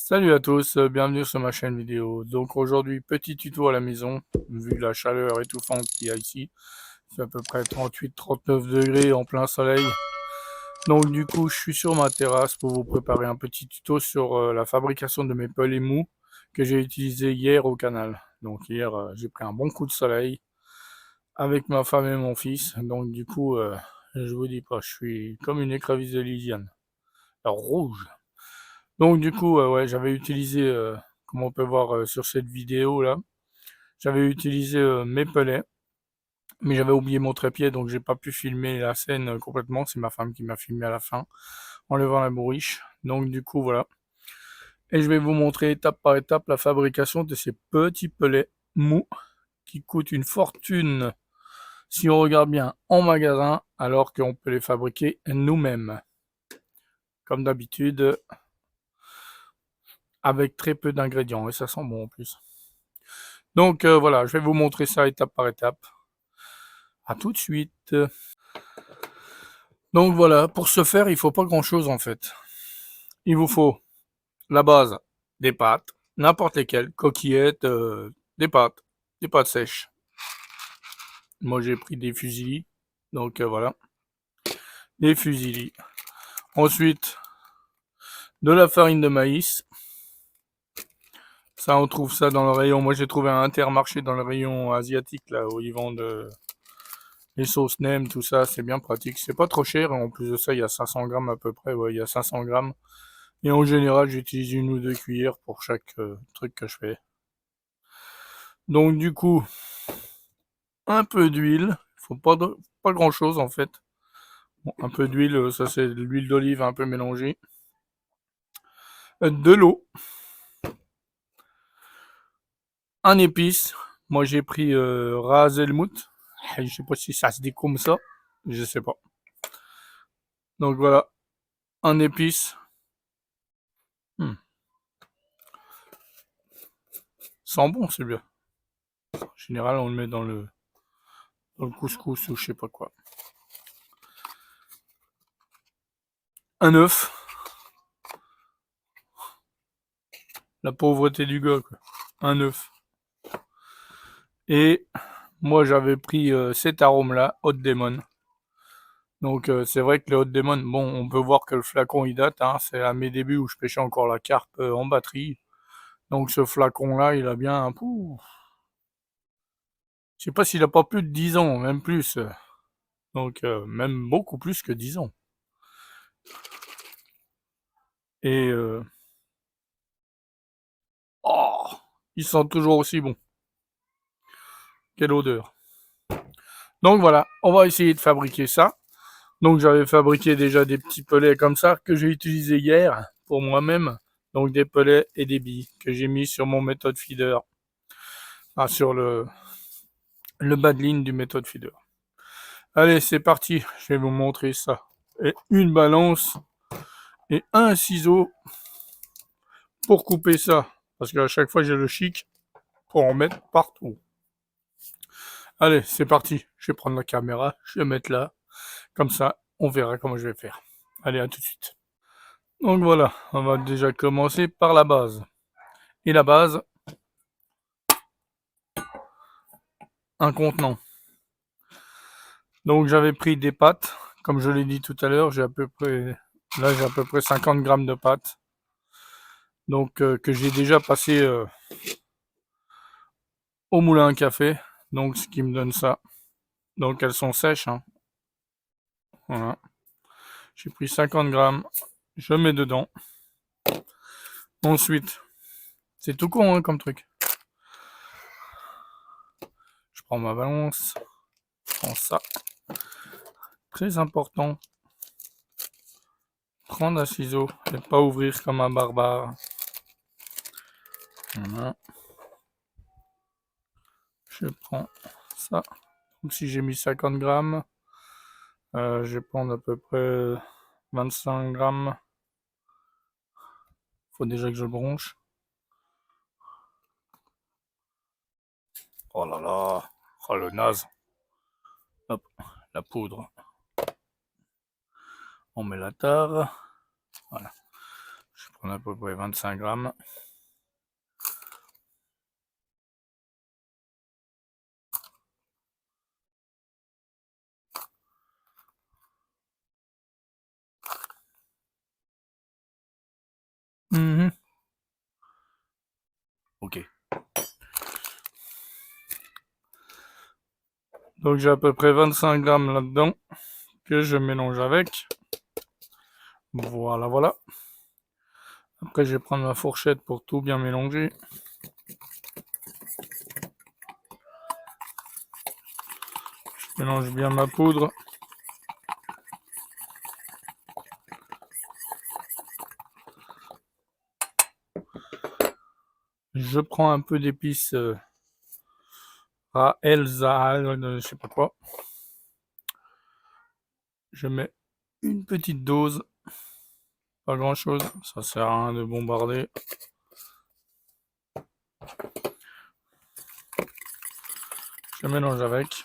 Salut à tous, bienvenue sur ma chaîne vidéo. Donc aujourd'hui, petit tuto à la maison, vu la chaleur étouffante qu'il y a ici. C'est à peu près 38-39 degrés en plein soleil. Donc du coup, je suis sur ma terrasse pour vous préparer un petit tuto sur la fabrication de mes pellets mous que j'ai utilisé hier au canal. Donc hier, j'ai pris un bon coup de soleil avec ma femme et mon fils. Donc du coup, je vous dis pas, je suis comme une écrevisse de Lysiane. Alors rouge. Donc du coup, ouais, j'avais utilisé, comme on peut voir sur cette vidéo là, j'avais utilisé mes pellets, mais j'avais oublié mon trépied, donc j'ai pas pu filmer la scène complètement. C'est ma femme qui m'a filmé à la fin, en levant la bourriche. Donc du coup, voilà. Et je vais vous montrer étape par étape la fabrication de ces petits pellets mous qui coûtent une fortune si on regarde bien en magasin, alors qu'on peut les fabriquer nous-mêmes. Comme d'habitude, avec très peu d'ingrédients, et ça sent bon en plus. Donc voilà, je vais vous montrer ça étape par étape. À tout de suite. Donc voilà, pour ce faire, il faut pas grand chose en fait. Il vous faut la base, des pâtes, n'importe lesquelles, coquillettes, des pâtes sèches. Moi j'ai pris des fusillis, donc voilà, des fusillis. Ensuite, de la farine de maïs. Ça, on trouve ça dans le rayon. Moi j'ai trouvé un Intermarché dans le rayon asiatique, là, où ils vendent les sauces nem, tout ça, c'est bien pratique. C'est pas trop cher, et en plus de ça, il y a 500 grammes à peu près, ouais, il y a 500 grammes. Et en général, j'utilise une ou deux cuillères pour chaque truc que je fais. Donc du coup, un peu d'huile, il faut pas grand chose en fait. Bon, un peu d'huile, ça c'est de l'huile d'olive un peu mélangée. De l'eau, un épice. Moi j'ai pris Ras El Hanout. Je sais pas si ça se dit comme ça, je sais pas. Donc voilà, un épice. Hmm. Sent bon celui-là. En général, on le met dans le couscous ou je sais pas quoi. Un œuf. La pauvreté du gars, quoi. Un œuf. Et moi, j'avais pris cet arôme-là, Hot Demon. Donc, c'est vrai que le Hot Demon, bon, on peut voir que le flacon, il date. Hein, c'est à mes débuts où je pêchais encore la carpe en batterie. Donc, ce flacon-là, il a bien un pou. Je sais pas s'il a pas plus de 10 ans, même plus. Donc, même beaucoup plus que 10 ans. Et, oh, il sent toujours aussi bon. Quelle odeur. Donc voilà, on va essayer de fabriquer ça. Donc j'avais fabriqué déjà des petits pellets comme ça que j'ai utilisé hier pour moi-même. Donc des pellets et des billes que j'ai mis sur mon méthode feeder. Sur le bas de ligne du méthode feeder. Allez, c'est parti, je vais vous montrer ça. Et une balance et un ciseau pour couper ça. Parce qu'à chaque fois j'ai le chic pour en mettre partout. Allez, c'est parti. Je vais prendre la caméra, je vais mettre là. Comme ça, on verra comment je vais faire. Allez, à tout de suite. Donc voilà, on va déjà commencer par la base. Et la base, un contenant. Donc j'avais pris des pâtes, comme je l'ai dit tout à l'heure, j'ai à peu près, là j'ai à peu près 50 grammes de pâtes. Donc que j'ai déjà passé au moulin à café, donc ce qui me donne ça. Donc elles sont sèches, hein. Voilà. J'ai pris 50 grammes, je mets dedans. Ensuite, c'est tout con hein, comme truc. Je prends ma balance, je prends ça. Très important, prendre un ciseau et pas ouvrir comme un barbare. Voilà. Je prends ça. Donc si j'ai mis 50 grammes, je vais prendre à peu près 25 grammes. Faut déjà que je bronche. Oh là là, oh le naze. Hop, la poudre. On met la tare. Voilà. Je prendre à peu près 25 grammes. Ok. Donc j'ai à peu près 25 grammes là-dedans que je mélange avec. Voilà, voilà. Après je vais prendre ma fourchette pour tout bien mélanger. Je mélange bien ma poudre. Je prends un peu d'épices à Elsa, je sais pas quoi. Je mets une petite dose, pas grand chose, ça sert à rien de bombarder. Je mélange avec.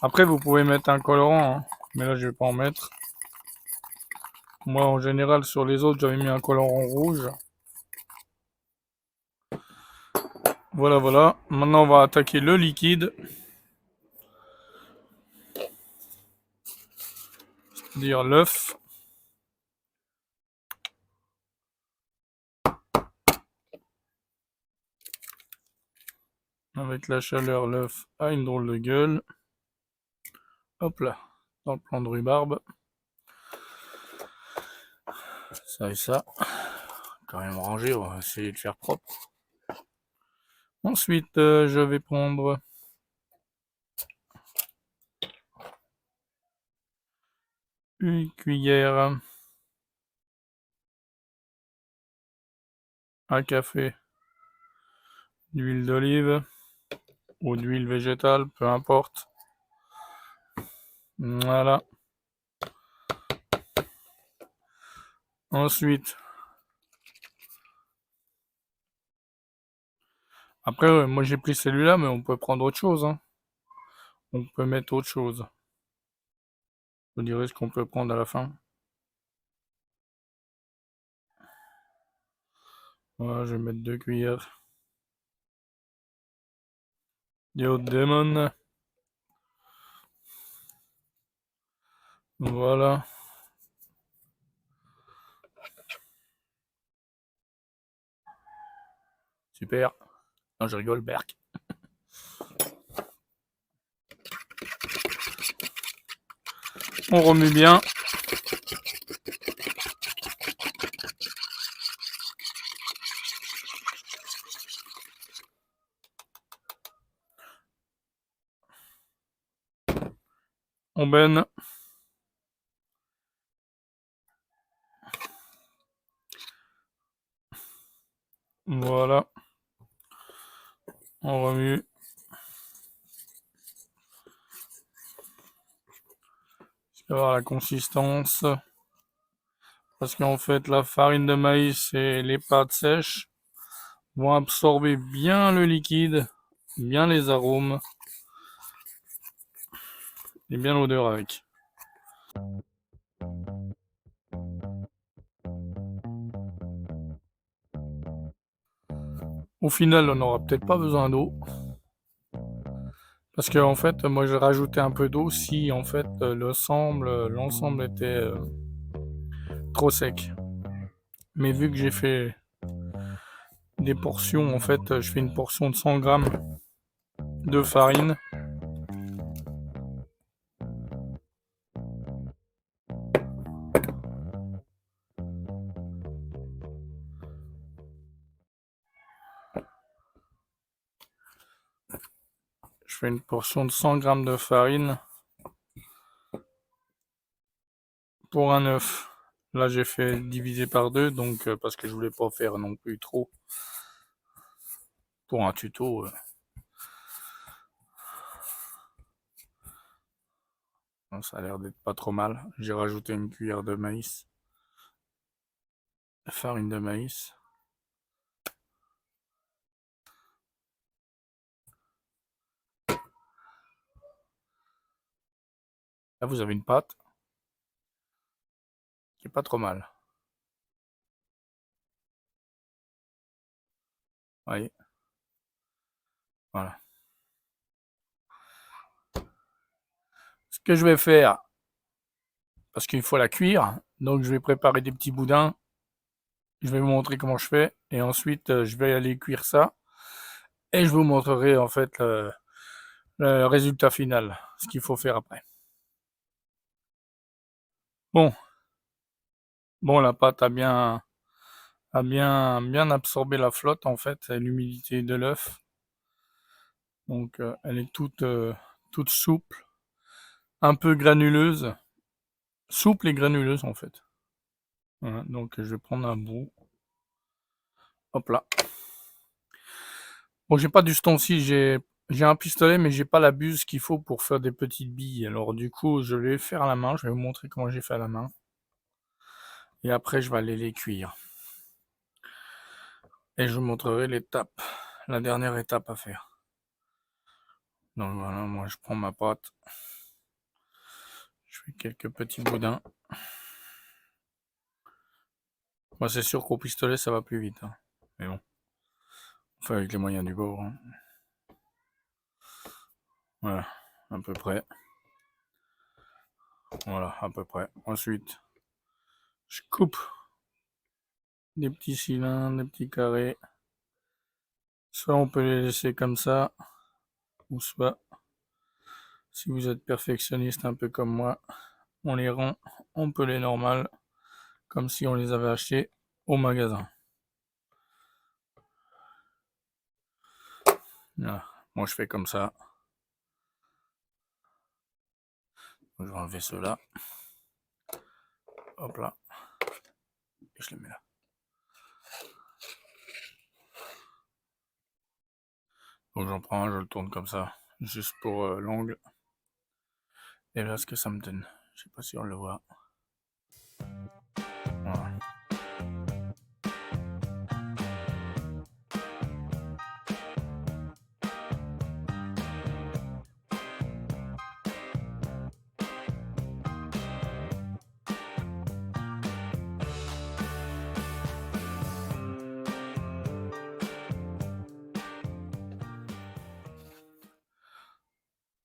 Après vous pouvez mettre un colorant, hein, mais là je vais pas en mettre. Moi en général sur les autres j'avais mis un colorant rouge. Voilà, voilà. Maintenant on va attaquer le liquide. C'est-à-dire l'œuf. Avec la chaleur, l'œuf a une drôle de gueule. Hop là, dans le plan de rhubarbe. Ça et ça. Quand même rangé, on va essayer de faire propre. Ensuite, je vais prendre une cuillère à café d'huile d'olive ou d'huile végétale, peu importe. Voilà. Ensuite, après, moi j'ai pris celui-là, mais on peut prendre autre chose, hein. On peut mettre autre chose. Je vous dirai ce qu'on peut prendre à la fin. Voilà, je vais mettre 2 cuillères. Yo Demon. Voilà. Super. Non, je rigole, Berk. On remue bien. On baigne. Voilà. On remue. Je vais voir la consistance. Parce qu'en fait, la farine de maïs et les pâtes sèches vont absorber bien le liquide, bien les arômes et bien l'odeur avec. Au final, on n'aura peut-être pas besoin d'eau. Parce que en fait, moi j'ai rajouté un peu d'eau si en fait l'ensemble était trop sec. Mais vu que j'ai fait des portions, en fait, je fais une portion de 100 grammes de farine. Je fais une portion de 100 grammes de farine pour un œuf. Là, j'ai fait diviser par 2, donc parce que je voulais pas faire non plus trop pour un tuto. Ça a l'air d'être pas trop mal. J'ai rajouté une cuillère de maïs, de farine de maïs. Là, vous avez une pâte qui est pas trop mal. voyez, voilà. Ce que je vais faire, parce qu'il faut la cuire, donc je vais préparer des petits boudins. Je vais vous montrer comment je fais et ensuite je vais aller cuire ça et je vous montrerai en fait le résultat final, ce qu'il faut faire après. Bon, bon la pâte a bien absorbé la flotte en fait et l'humidité de l'œuf. Donc elle est toute souple, un peu granuleuse, souple et granuleuse en fait. Voilà, donc je vais prendre un bout. Hop là. Bon, j'ai pas d'ustensiles, j'ai un pistolet, mais j'ai pas la buse qu'il faut pour faire des petites billes. Alors du coup, je vais faire à la main. Je vais vous montrer comment j'ai fait à la main. Et après, je vais aller les cuire. Et je vous montrerai l'étape, la dernière étape à faire. Donc voilà, moi je prends ma pâte. Je fais quelques petits boudins. Moi, c'est sûr qu'au pistolet, ça va plus vite, hein. Mais bon, on fait avec les moyens du bord, hein. Voilà, à peu près. Voilà, à peu près. Ensuite, je coupe des petits cylindres, des petits carrés. Soit on peut les laisser comme ça, ou soit, si vous êtes perfectionniste un peu comme moi, on les rend, on peut les normales, comme si on les avait achetés au magasin. Voilà. Moi je fais comme ça. Je vais enlever ceux-là. Hop là. Et je les mets là. Donc j'en prends un, je le tourne comme ça, juste pour l'angle. Et là, ce que ça me donne, je sais pas si on le voit. Voilà.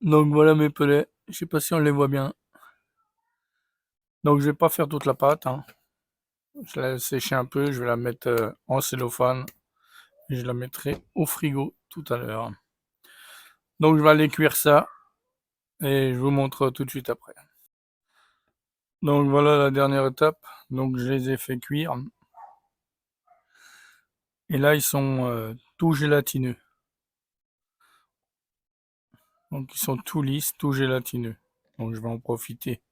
Donc voilà mes pelets. Je sais pas si on les voit bien. Donc je vais pas faire toute la pâte, hein. Je la laisse sécher un peu, je vais la mettre en cellophane et je la mettrai au frigo tout à l'heure. Donc je vais aller cuire ça et je vous montre tout de suite après. Donc voilà la dernière étape. Donc je les ai fait cuire et là ils sont tout gélatineux. Donc ils sont tout lisses, tout gélatineux. Donc je vais en profiter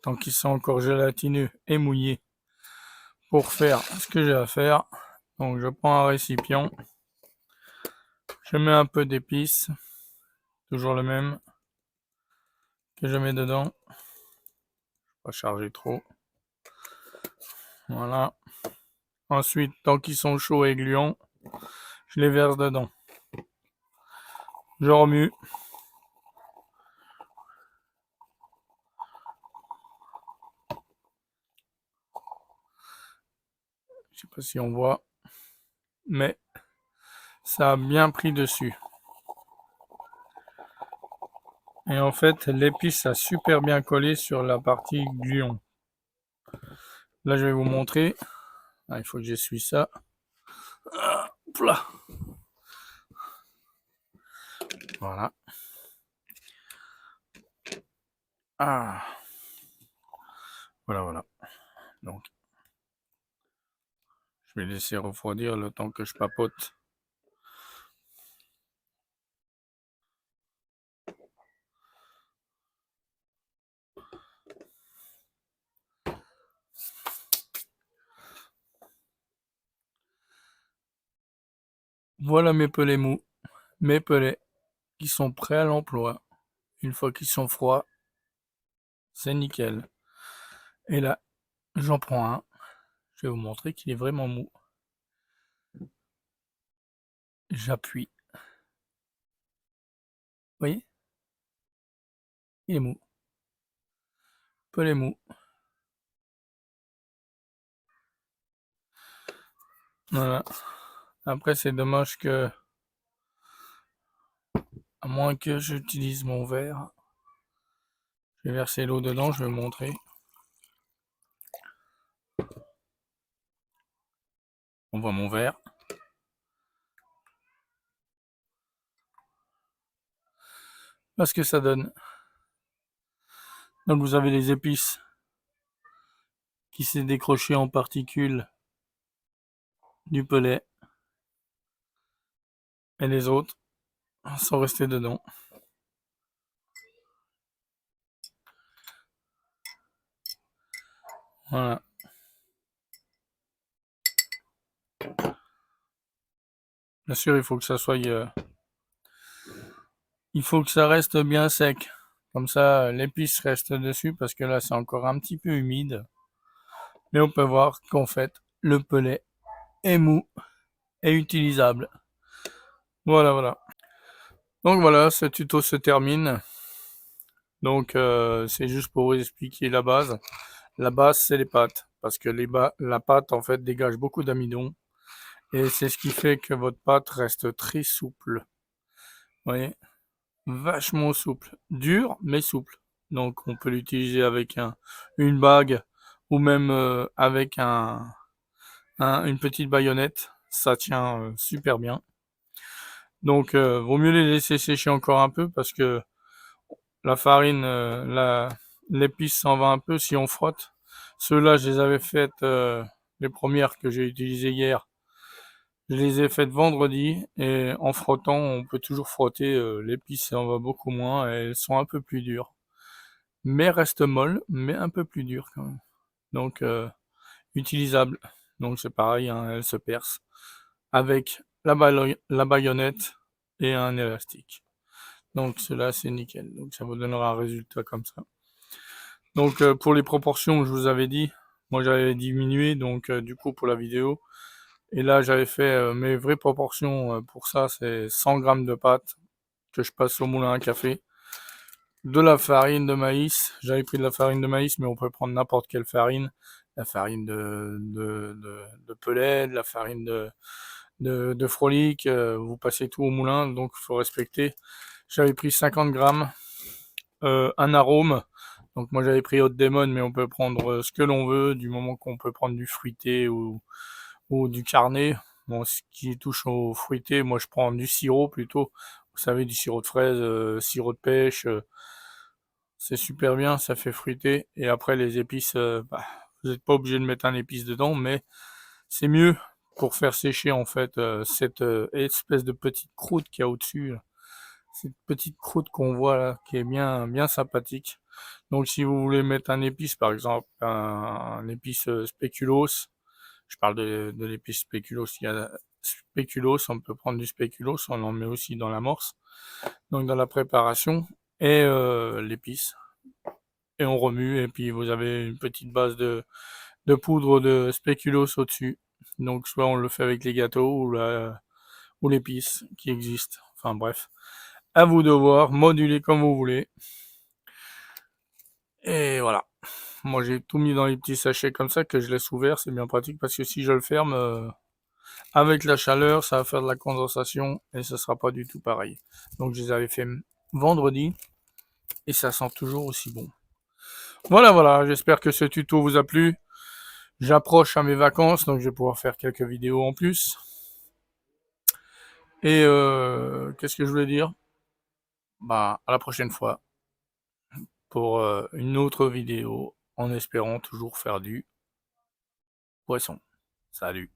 tant qu'ils sont encore gélatineux et mouillés pour faire ce que j'ai à faire. Donc je prends un récipient, je mets un peu d'épices, toujours le même, que je mets dedans. Pas charger trop. Voilà. Ensuite, tant qu'ils sont chauds et gluants, je les verse dedans. Je remue. Je sais pas si on voit, mais ça a bien pris dessus. Et en fait, l'épice a super bien collé sur la partie gluant. Là, je vais vous montrer. Ah, il faut que j'essuie ça. Hop là. Voilà. Ah. Voilà, voilà. Donc, je vais laisser refroidir le temps que je papote. Voilà mes pelets mous, mes pelets qui sont prêts à l'emploi. Une fois qu'ils sont froids, c'est nickel. Et là, j'en prends un. Je vais vous montrer qu'il est vraiment mou. J'appuie. Vous voyez? Il est mou. Pelé mou. Voilà. Après, c'est dommage que, à moins que j'utilise mon verre, je vais verser l'eau dedans, je vais vous montrer. On voit mon verre. Voilà ce que ça donne. Donc vous avez les épices qui s'est décroché en particules du pellet. Et les autres sont restés dedans. Voilà. Bien sûr, il faut que ça soit... il faut que ça reste bien sec. Comme ça, l'épice reste dessus parce que là, c'est encore un petit peu humide. Mais on peut voir qu'en fait, le pellet est mou et utilisable. Voilà, voilà. Donc voilà, ce tuto se termine. Donc c'est juste pour vous expliquer la base. La base, c'est les pâtes. Parce que la pâte, en fait, dégage beaucoup d'amidon. Et c'est ce qui fait que votre pâte reste très souple. Vous voyez? Vachement souple. Dur, mais souple. Donc on peut l'utiliser avec une bague ou même avec une petite baïonnette. Ça tient super bien. Donc vaut mieux les laisser sécher encore un peu parce que la farine, l'épice s'en va un peu si on frotte. Ceux-là, je les avais faites, les premières que j'ai utilisées hier. Je les ai faites vendredi et en frottant, on peut toujours frotter, l'épice en va beaucoup moins et elles sont un peu plus dures. Mais restent molles, mais un peu plus dures quand même. Donc utilisable. Donc c'est pareil, hein, elles se percent avec la baïonnette et un élastique. Donc cela c'est nickel. Donc ça vous donnera un résultat comme ça. Donc pour les proportions, je vous avais dit, moi j'avais diminué donc du coup pour la vidéo. Et là j'avais fait mes vraies proportions pour ça, c'est 100 grammes de pâte que je passe au moulin à café. De la farine de maïs, j'avais pris de la farine de maïs, mais on peut prendre n'importe quelle farine. La farine de pellet, de la farine de frolic, vous passez tout au moulin, donc il faut respecter. J'avais pris 50 grammes, un arôme, donc moi j'avais pris Haute Démon, mais on peut prendre ce que l'on veut, du moment qu'on peut prendre du fruité ou du carnet. Bon, ce qui touche au fruité, moi je prends du sirop plutôt. Vous savez, du sirop de fraise, sirop de pêche, c'est super bien, ça fait fruiter. Et après les épices, bah, vous n'êtes pas obligé de mettre un épice dedans, mais c'est mieux pour faire sécher en fait cette espèce de petite croûte qu'il y a au-dessus. Cette petite croûte qu'on voit là, qui est bien, bien sympathique. Donc si vous voulez mettre un épice, par exemple un épice spéculoos, je parle de l'épice spéculoos, il y a spéculoos, on peut prendre du spéculoos, on en met aussi dans l'amorce, donc dans la préparation, et l'épice. Et on remue, et puis vous avez une petite base de poudre de spéculoos au-dessus. Donc soit on le fait avec les gâteaux ou l'épice qui existe. Enfin bref, à vous de voir, moduler comme vous voulez. Et voilà. Moi j'ai tout mis dans les petits sachets comme ça que je laisse ouvert, c'est bien pratique parce que si je le ferme, avec la chaleur, ça va faire de la condensation et ça sera pas du tout pareil. Donc je les avais fait vendredi et ça sent toujours aussi bon. Voilà, voilà, j'espère que ce tuto vous a plu. J'approche à mes vacances, donc je vais pouvoir faire quelques vidéos en plus. Et qu'est-ce que je voulais dire? Bah, à la prochaine fois pour une autre vidéo, en espérant toujours faire du poisson. Salut!